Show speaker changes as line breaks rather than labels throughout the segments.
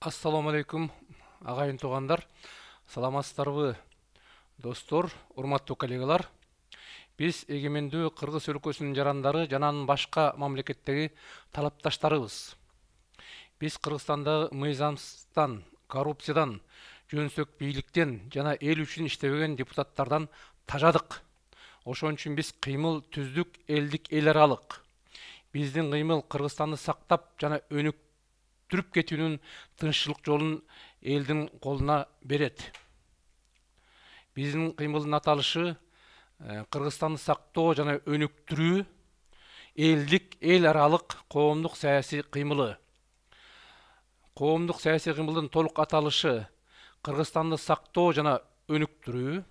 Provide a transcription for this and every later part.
Ассаламу алейкум, агайын тугандар. Саламатсыздарбы, достор, урматтуу коллегалар. Биз эгемендүү Кыргыз өлкөсүнүн жарандары жананын башка мамлекеттеги талапташтарыбыз. Биз Кыргызстандагы мыйзамсыздыктан, коррупциядан, жөнсөк бийликтен жана эл үчүн иштебеген депутаттардан тажадык. Ошон үчүн биз кыймыл түздүк, элдик эл аралык. Биздин кыймыл Кыргызстанды сактап жана өнүктүрүп кетүүнүн тынччылык жолун элдин колуна берет. Биздин кыймылдын аталышы Кыргызстанды сактоо жана өнүктүрүү, элдик эл аралык коомдук саясий кыймылы. Коомдук саясий кыймылдын толук аталышы Кыргызстанды сактоо жана өнүктүрүү.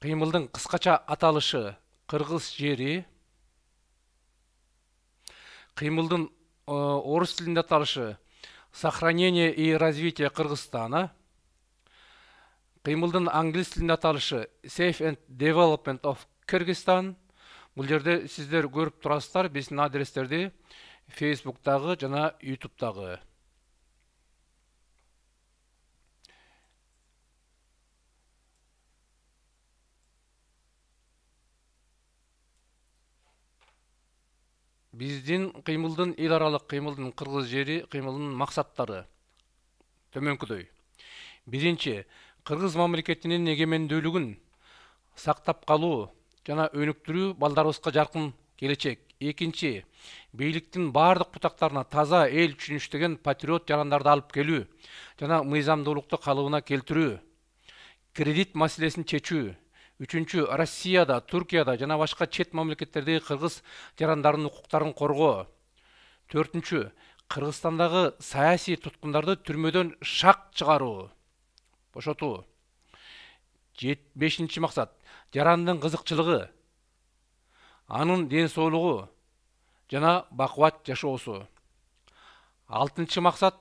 Кыймылдын кыскача аталышы Кыргыз жери. Кыймылдын орус тилинде аталышы сохранение и развитие Кыргызстана. Кыймылдын англис тилинде аталышы Safe and Development of Kyrgyzstan. Бул жерде сиздер көрүп турасыздар биздин адрестерди Facebook'тагы жана YouTube'тагы. Биздин кыймылдын эл аралык кыймылдын Кыргыз жери кыймылдын максаттары төмөнкүдөй. Биринчи, Кыргыз мамлекетинин эгемендүүлүгүн сактап калуу жана өнүктүрүү балдарыбызга жаркын келечек. Экинчи, бийликтин бардык бутактарына таза эл үчүн иштеген патриот жарандарды алып келүү жана мыйзамдуулукту калыбына келтирүү. Кредит маселесин чечүү. Үчүнчү, Россияда, Туркияда жана башка чет мамлекеттердеги кыргыз жарандарынын укуктарын коргоо. Төртүнчү, Кыргызстандагы саясий туткундарды түрмөдөн шак чыгаруу, бошотуу. Бешинчи максат, жарандын кызыкчылыгы, анын ден соолугу жана бакубат жашоосу. Алтынчы максат,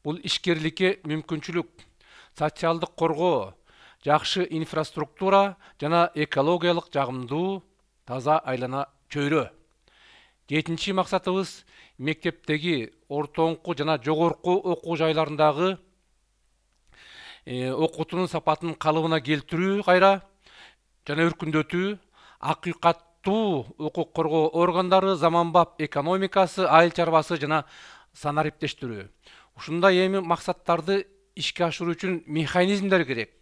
бул ишкерликке мүмкүнчүлүк, социалдык коргоо, жакшы инфраструктура жана экологиялык жагымдуу таза айлана чөйрө. Жетинчи максатыбыз мектептеги, ортоңку жана жогорку окуу жайларындагы окутуунун сапатын калыбына келтирүү кайра жана өркүндөтүү, акыйкаттуу укук коргоо органдары, заманбап экономикасы, айыл чарбасы жана санариптештирүү. Ушундай эми максаттарды ишке ашыруу үчүн механизмдер керек.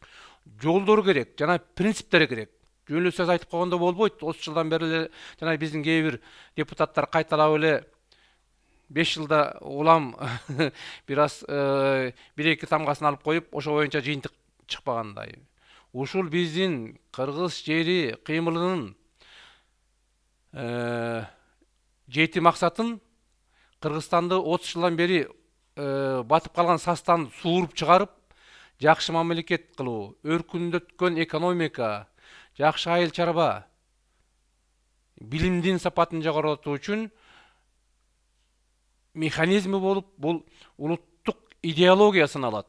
Жолдор керек, жана принциптер керек. Жөн эле сөз айтып койгондо болбойт. 30 жылдан бери эле жана биздин кээ бир депутаттар кайталап эле 5 жылда улам бир аз бир-эки тамгасын алып коюп, ошо боюнча жыйынтык чыкпагандай. Ушул биздин Кыргыз жери кыймылынын 7 максатын Кыргызстанды 30 жылдан бери батып калган састан сууруп чыгарып, жакшы мамлекет кылуу, өркүндөткөн экономика, жакшы айыл чарба, билимдин сапатын жогорулатуу үчүн механизми болуп, бул улуттук идеология саналат.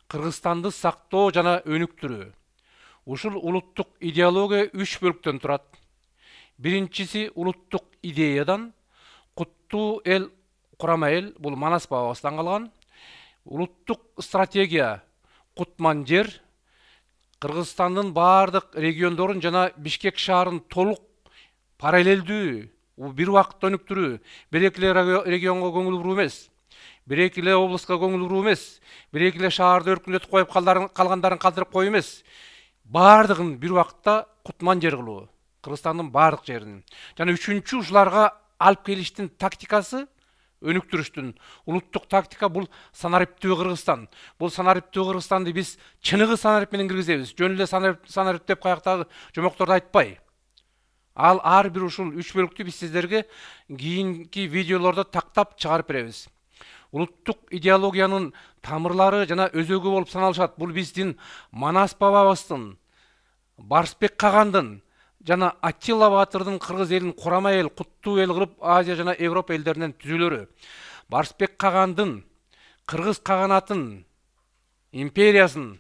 Кыргызстанды сактоо жана өнүктүрүү. Ушул улуттук идеология 3 бөлүктөн турат. Биринчиси улуттук идеядан, куттуу эл, курама эл, бул Манас бабабыздан калган. Улуттук стратегия Кутман жер, Кыргызстандын бардык региондорун жана Бишкек шаарын толук параллелдүү, бир убакытта өнүктүрүү, бир-эки регионго көңүл буруу эмес, бир-эки облуска көңүл буруу эмес, бир-эки шаарды өркүндөтүп коюп калгандарын калтырып коюу эмес, бардыгын бир убакытта Кутман жер кылуу, Кыргызстандын бардык жерин. Жана үчүнчү, ушуларга алып келиштин тактикасы, өнүктүрүштүн улуттук тактика бул санариптүү Кыргызстан. Бул санариптүү Кыргызстанды биз чыныгы санарип менен киргизебиз. Жөн эле санарип деп каяктагы жомокторду айтпай. Ал ар бир ушул 3 бөлүктү биз сиздерге кийинки видеолордо тактап чыгарып беребиз. Улуттук идеологиянын тамырлары жана өзөгү болуп саналышат. Бул биздин Манас бабабыздын, Барсбек Кагандын жана Аттила Батырдын кыргыз элин курама эл, куттуу эл кылып Азия жана Европа элдеринен түзүлөрү. Барсбек Кагандын кыргыз каганатын, империясын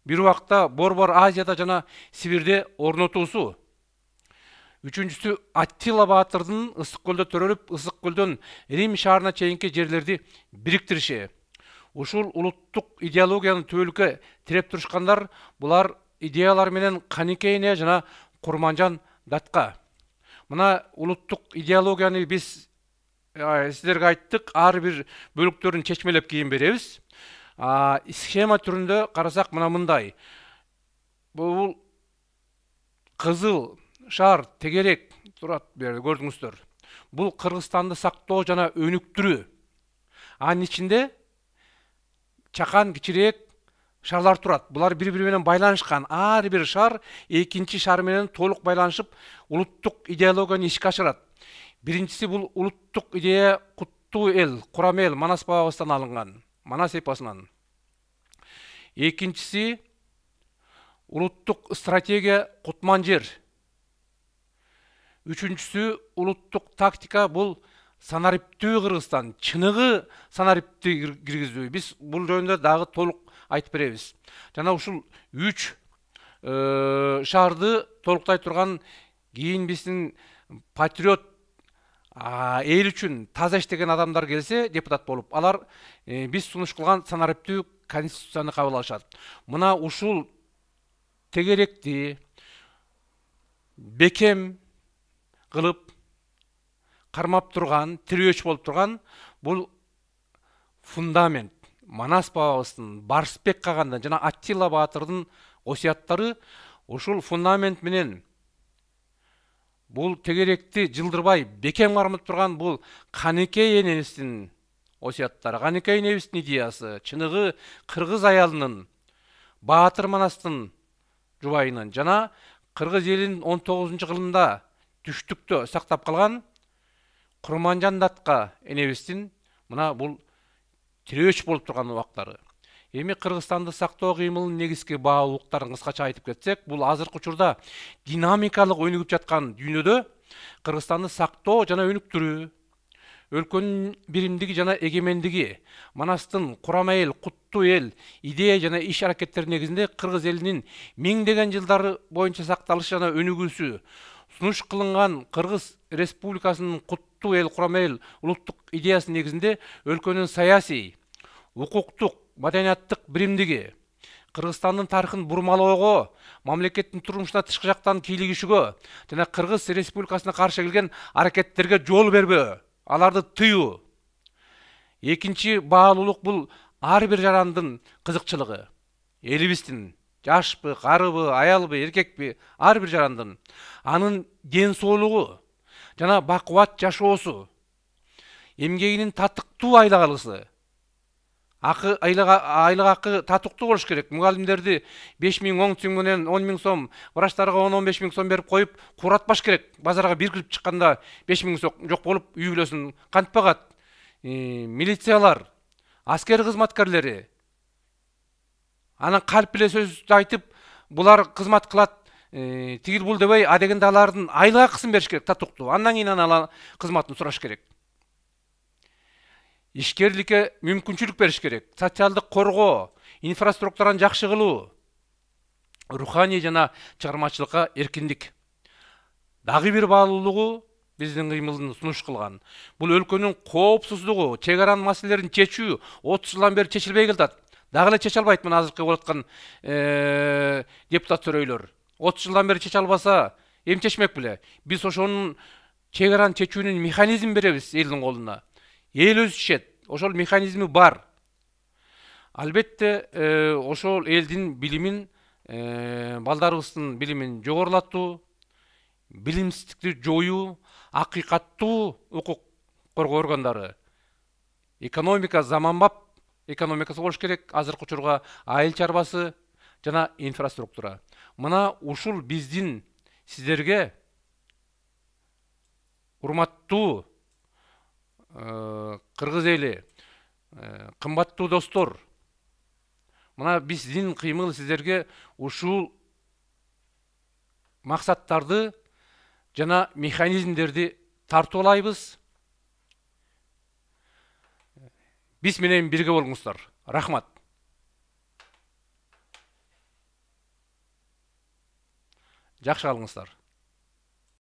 бир убакта Борбор Азияда жана Сибирде орнотуусу. Үчүнчүсү Аттила Батырдын Ысык көлдө төрөлүп, Ысык көлдөн Рим шаарына чейинки жерлерди бириктириши. Ушул улуттук идеологияны төбөлүккө тиреп турушкандар булар идеялар менен Каникейне жана Курманжан Датка. Мына улуттук идеологияны биз сиздерге айттык, ар бир бөлүктөрүн чечмелеп кийин беребиз. Схема түрүндө карасак мына мындай. Бул кызыл шар тегерек турат берди, көрдүңүздөр. Бул Кыргызстанды сактоо жана өнүктүрүү. Анын ичинде чакан кичирээк шарлар турат. Булар бири-бири менен байланышкан. Ар бир шар экинчи шар менен толук байланышып, улуттук идеологияны ишке ашырат. Биринчиси бул улуттук идея Куттуу эл, Курам эл Манас бабабыздан алынган, Манас эпосунан. Экинчиси улуттук стратегия Кутман жер. Үчүнчүсү улуттук тактика бул санариптүү Кыргызстан, чыныгы санарипти киргизүү. Биз бул жөнүндө дагы толук айтып беребиз. Жана ушул 3 шарды толуктай турган кийин биздин патриот эл үчүн таза иштеген адамдар келсе, депутат болуп, алар биз сунуш кылган санариптүү конституцияны кабыл алышат. Мына ушул тегеректи бекем кылып кармап турган, тирөөч болуп турган бул фундамент. Манас бабабыздын, Барсбек Кагандын жана Аттила Баатырдын осуяттары ушул фундамент менен бул тегеректи жылдырбай бекем кармап турган бул Каникей энебиздин осуяттары, Каникей энебиздин идеясы, чыныгы кыргыз аялынын, Баатыр Манастын жубайынын жана кыргыз элинин 19-кылында түштүктө сактап калган Курманжан Датка энебиздин мына бул тирөөч болуп турган убактары. Эми Кыргызстанды сактоо кыймылынын негизги баалуулуктарын кыскача айтып кетсек, бул азыркы учурда динамикалык өнүгүп жаткан дүйнөдө Кыргызстанды сактоо жана өнүктүрүү, өлкөнүн биримдиги жана эгемендиги, Манастын Курам эл, Куттуу эл идея жана иш аракеттери негизинде кыргыз элинин миңдеген жылдары боюнча сакталышы жана өнүгүүсү, сунуш кылынган Кыргыз Республикасынын Куттуу эл, Курам эл улуттук идеясы негизинде өлкөнүн саясий, укуктук, маданияттык биримдиги, Кыргызстандын тарыхын бурмалоого, мамлекеттин турмушуна тышкы жактан кийлигишүүгө жана Кыргыз Республикасына каршы келген аракеттерге жол бербөө, аларды тыюу. Экинчи баалуулук бул ар бир жарандын кызыкчылыгы. Элибиздин жашпы, карыбы, аялбы, эркекпи, ар бир жарандын анын ден соолугу жана бакубат жашоосу, эмгегинин татыктуу айлагалысы, айлык акы татыктуу болуш керек. Мугалимдерди 5000 10 сом менен 10 000 сом, врачтарга 10-15 000 сом берип коюп, куратпаш керек. Базарга бир кирип чыкканда 5 000 сом жок болуп, үй бүлөсүн кантпагат. Милициялар, аскер кызматкерлери анан калп эле сөздү айтып, булар кызмат кылат, тигил бул дебей, адегенде алардын айлык акысын бериш керек, татыктуу. Андан кийин анан кызматын сураш керек. Ишкерликке мүмкүнчүлүк бериш керек. Социалдык коргоо, инфраструктураны жакшы кылуу, руханий жана чыгармачылыкка эркиндик. Дагы бир баалуулугу биздин кыймылдын сунуш кылган. Бул өлкөнүн коопсуздугу, чек аранын маселелерин чечүү 30 жылдан бери чечилбей келатат. Дагы эле чече албайт мына азыркы болуп аткан депутат төрөйлөр. 30 жылдан бери чече албаса, эми чечмек беле? Биз ошонун чек араны чечүүнүн механизмин беребиз элдин колуна. Эл өзү чечет. Ошол механизми бар. Албетте, ошол элдин билимин, балдарыбыздын билимин жогорулатуу, билимсиздикти жоюу, акыйкаттуу укук коргоо органдары. Экономика заманбап экономикасы болуш керек. Азыркы учурга айыл чарбасы жана инфраструктура. Мына ушул биздин сиздерге урматтуу кыргыз эли, кымбаттуу достор, мына биздин кыймыл сиздерге ушул максаттарды жана механизмдерди тартуулайбыз. Биз менен бирге болуңуздар. Рахмат. Жакшы калыңыздар.